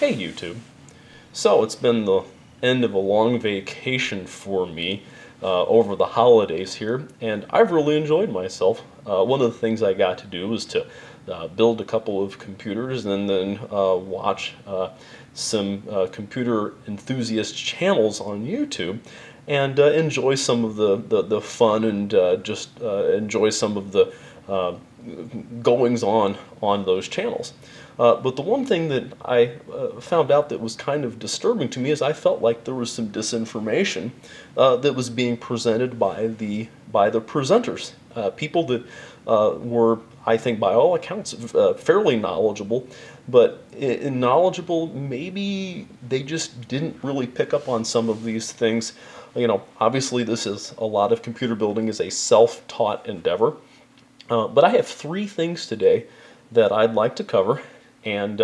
Hey YouTube. So it's been the end of a long vacation for me over the holidays here, and I've really enjoyed myself. One of the things I got to do was to build a couple of computers and then watch some computer enthusiast channels on YouTube and enjoy some of the fun and just enjoy some of the goings on those channels. But the one thing that I found out that was kind of disturbing to me is I felt like there was some disinformation that was being presented by the presenters, people that were, I think, by all accounts, fairly knowledgeable, but knowledgeable, maybe they just didn't really pick up on some of these things. You know, obviously this is a lot of computer building is a self-taught endeavor. But I have three things today that I'd like to cover, and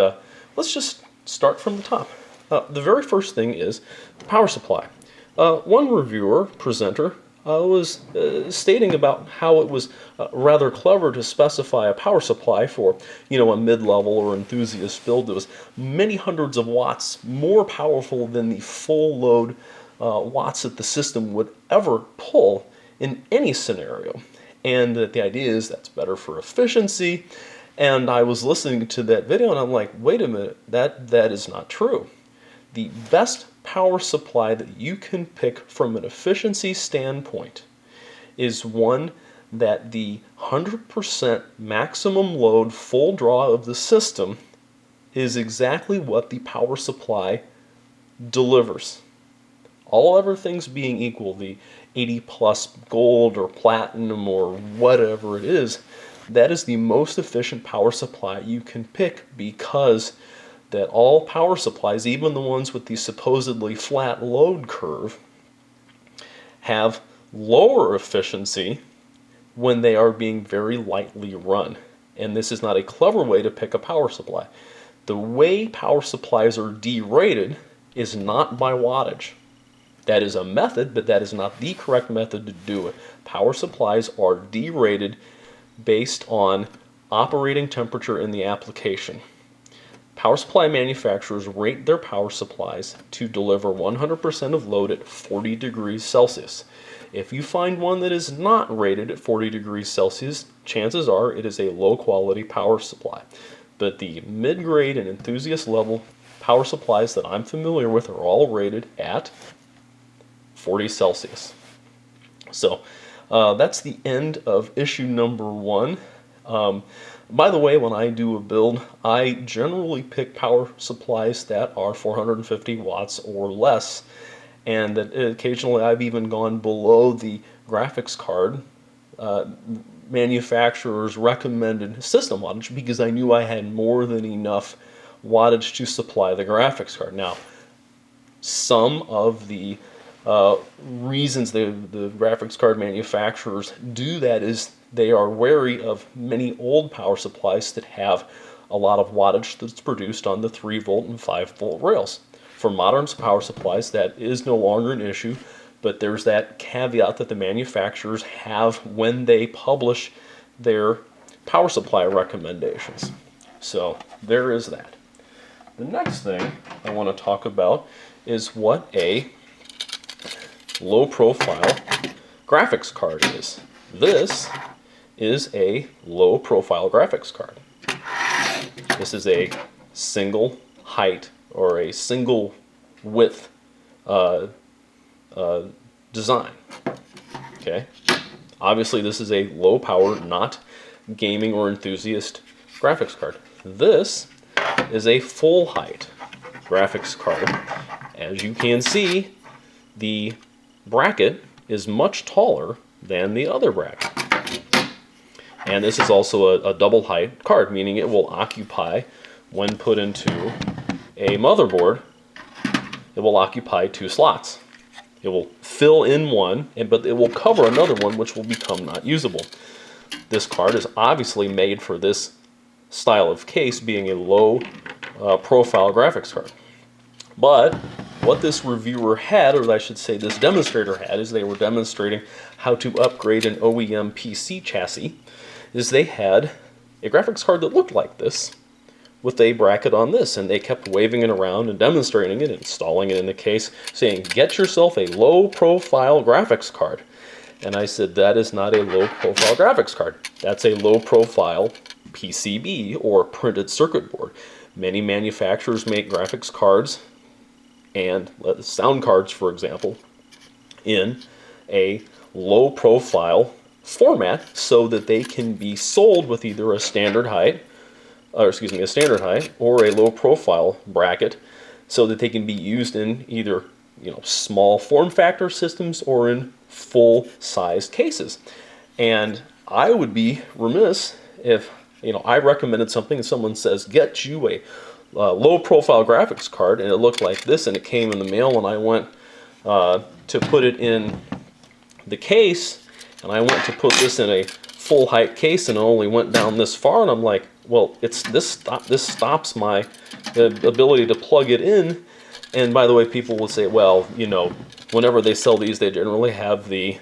let's just start from the top. The very first thing is the power supply. One reviewer, presenter, was stating about how it was rather clever to specify a power supply for, a mid-level or enthusiast build that was many hundreds of watts more powerful than the full load watts that the system would ever pull in any scenario. And that the idea is that's better for efficiency. And I was listening to that video and I'm like, wait a minute, that is not true. The best power supply that you can pick from an efficiency standpoint is one that the 100% maximum load full draw of the system is exactly what the power supply delivers. All other things being equal, the 80 plus gold or platinum or whatever it is, that is the most efficient power supply you can pick, because that all power supplies, even the ones with the supposedly flat load curve, have lower efficiency when they are being very lightly run. And this is not a clever way to pick a power supply. The way power supplies are derated is not by wattage. That is a method, but that is not the correct method to do it. Power supplies are derated based on operating temperature in the application. Power supply manufacturers rate their power supplies to deliver 100% of load at 40 degrees Celsius. If you find one that is not rated at 40 degrees Celsius, chances are it is a low quality power supply. But the mid-grade and enthusiast level power supplies that I'm familiar with are all rated at 40 Celsius. So that's the end of issue number one. By the way, when I do a build, I generally pick power supplies that are 450 watts or less, and that occasionally I've even gone below the graphics card manufacturer's recommended system wattage, because I knew I had more than enough wattage to supply the graphics card. Now, some of the reasons the graphics card manufacturers do that is they are wary of many old power supplies that have a lot of wattage that's produced on the 3 volt and 5 volt rails. For modern power supplies, that is no longer an issue, but there's that caveat that the manufacturers have when they publish their power supply recommendations. So there is that. The next thing I want to talk about is what a low profile graphics card is. This is a low profile graphics card. This is a single height or a single width design. Okay, obviously this is a low power, not gaming or enthusiast graphics card. This is a full height graphics card. As you can see, the bracket is much taller than the other bracket. And this is also a double height card, meaning it will occupy, when put into a motherboard, it will occupy 2 slots. It will fill in one, but it will cover another one, which will become not usable. This card is obviously made for this style of case, being a low profile graphics card. But what this reviewer had, or I should say this demonstrator had, is they were demonstrating how to upgrade an OEM PC chassis, is they had a graphics card that looked like this, with a bracket on this, and they kept waving it around and demonstrating it, installing it in the case, saying, get yourself a low-profile graphics card. And I said, that is not a low-profile graphics card. That's a low-profile PCB, or printed circuit board. Many manufacturers make graphics cards and sound cards, for example, in a low-profile format so that they can be sold with either a standard height, or a standard height, or a low-profile bracket, so that they can be used in either small form factor systems or in full-sized cases. And I would be remiss if I recommended something and someone says, get you a low-profile graphics card, and it looked like this, and it came in the mail, and I went to put it in the case, and I went to put this in a full height case, and it only went down this far, and I'm like, well, this stops my ability to plug it in. And by the way, people will say, well, whenever they sell these, they generally have the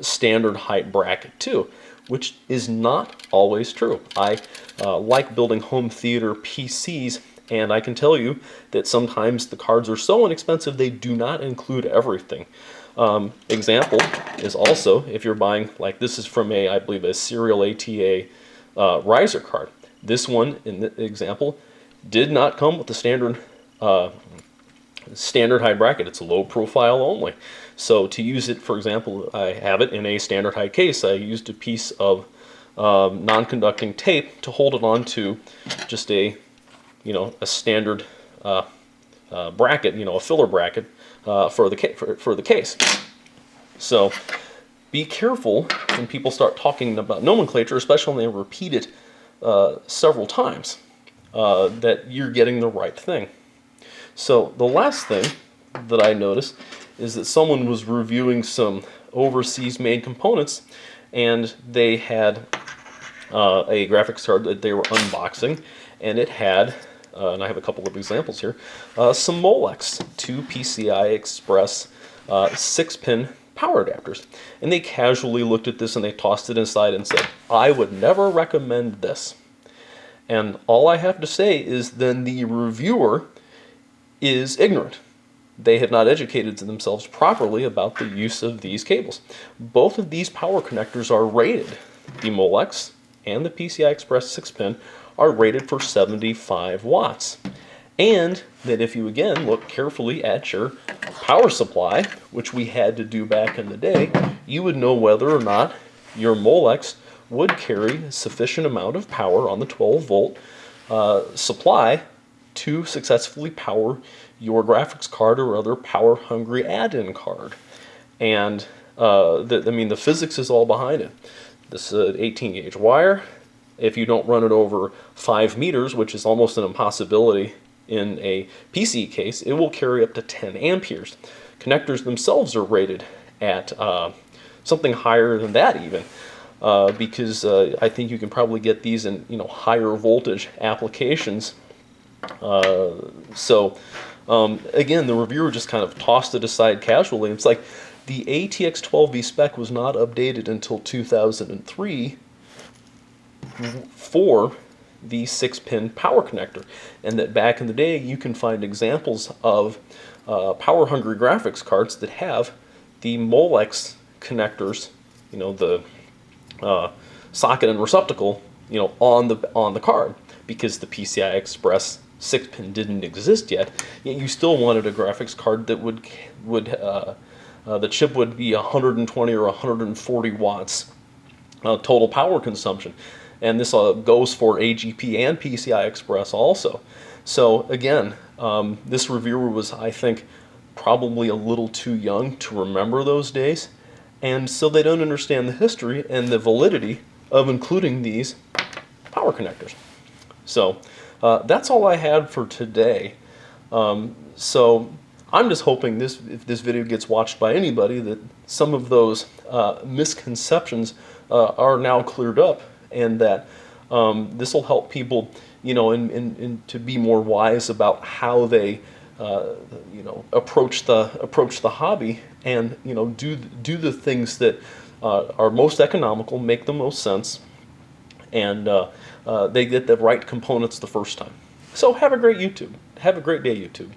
standard height bracket too, which is not always true. I like building home theater PCs, and I can tell you that sometimes the cards are so inexpensive they do not include everything. Example is also, if you're buying, like this is from I believe a Serial ATA riser card. This one, in the example, did not come with the standard height bracket. It's low profile only. So to use it, for example, I have it in a standard height case. I used a piece of non-conducting tape to hold it onto just a standard bracket, a filler bracket for the case. So be careful when people start talking about nomenclature, especially when they repeat it several times, that you're getting the right thing. So the last thing that I noticed is that someone was reviewing some overseas made components, and they had a graphics card that they were unboxing, and it had, and I have a couple of examples here, some Molex 2 PCI Express 6-pin power adapters. And they casually looked at this and they tossed it inside and said, I would never recommend this. And all I have to say is then the reviewer is ignorant. They have not educated themselves properly about the use of these cables. Both of these power connectors are rated. The Molex and the PCI Express 6-pin are rated for 75 watts. And that if you again look carefully at your power supply, which we had to do back in the day, you would know whether or not your Molex would carry a sufficient amount of power on the 12-volt supply to successfully power your graphics card or other power-hungry add-in card. And the physics is all behind it. This is an 18-gauge wire. If you don't run it over 5 meters, which is almost an impossibility in a PC case, it will carry up to 10 amperes. Connectors themselves are rated at something higher than that even, because I think you can probably get these in higher voltage applications. Again, the reviewer just kind of tossed it aside casually. It's like the ATX12V spec was not updated until 2003 for the 6-pin power connector, and that back in the day you can find examples of power-hungry graphics cards that have the Molex connectors, the socket and receptacle, on the card, because the PCI Express 6-pin didn't exist yet. Yet you still wanted a graphics card that the chip would be 120 or 140 watts total power consumption. And this goes for AGP and PCI Express also. So again, this reviewer was, I think, probably a little too young to remember those days, and so they don't understand the history and the validity of including these power connectors. So that's all I had for today. So I'm just hoping if this video gets watched by anybody, that some of those misconceptions are now cleared up, and that this will help people, to be more wise about how they, approach the hobby, and do the things that are most economical, make the most sense, and they get the right components the first time. So have a great day, YouTube.